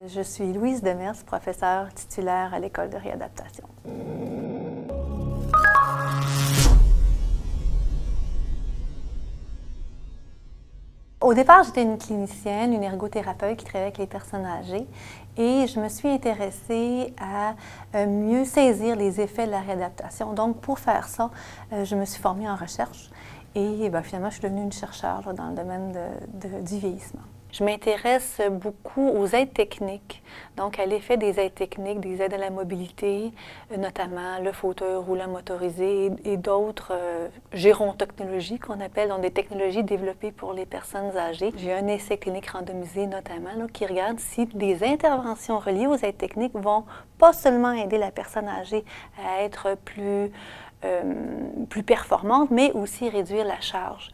Je suis Louise Demers, professeure titulaire à l'École de réadaptation. Au départ, j'étais une clinicienne, une ergothérapeute qui travaillait avec les personnes âgées et je me suis intéressée à mieux saisir les effets de la réadaptation. Donc, pour faire ça, je me suis formée en recherche et finalement, je suis devenue une chercheure dans le domaine du vieillissement. Je m'intéresse beaucoup aux aides techniques, donc à l'effet des aides techniques, des aides à la mobilité, notamment le fauteuil roulant motorisé et d'autres gérontechnologies qu'on appelle, donc des technologies développées pour les personnes âgées. J'ai un essai clinique randomisé notamment qui regarde si des interventions reliées aux aides techniques vont pas seulement aider la personne âgée à être plus performante, mais aussi réduire la charge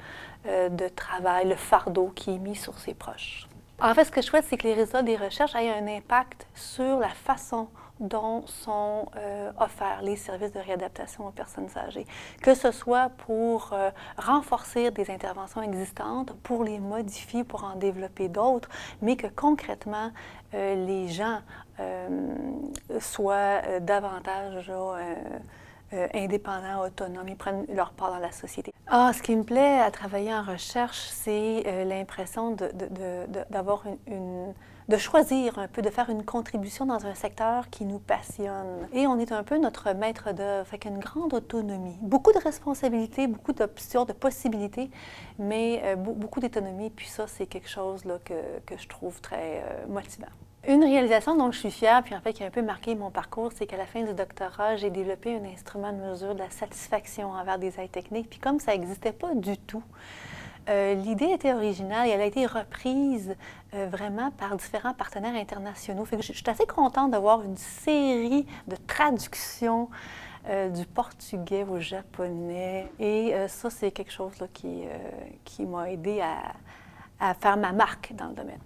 de travail, le fardeau qui est mis sur ses proches. En fait, ce que je souhaite, c'est que les résultats des recherches aient un impact sur la façon dont sont offerts les services de réadaptation aux personnes âgées, que ce soit pour renforcer des interventions existantes, pour les modifier, pour en développer d'autres, mais que concrètement, les gens soient davantage indépendants, autonomes, ils prennent leur part dans la société. Ce qui me plaît à travailler en recherche, c'est l'impression d'avoir de choisir un peu, de faire une contribution dans un secteur qui nous passionne. Et on est un peu notre maître d'œuvre, fait qu'une grande autonomie, beaucoup de responsabilités, beaucoup d'options, de possibilités, mais beaucoup d'autonomie. Puis ça, c'est quelque chose là, que je trouve très motivant. Une réalisation dont je suis fière, puis en fait qui a un peu marqué mon parcours, c'est qu'à la fin du doctorat, j'ai développé un instrument de mesure de la satisfaction envers des aides techniques. Puis comme ça n'existait pas du tout, l'idée était originale et elle a été reprise vraiment par différents partenaires internationaux. Fait que je suis assez contente d'avoir une série de traductions du portugais au japonais. Et ça, c'est quelque chose là, qui m'a aidé à faire ma marque dans le domaine.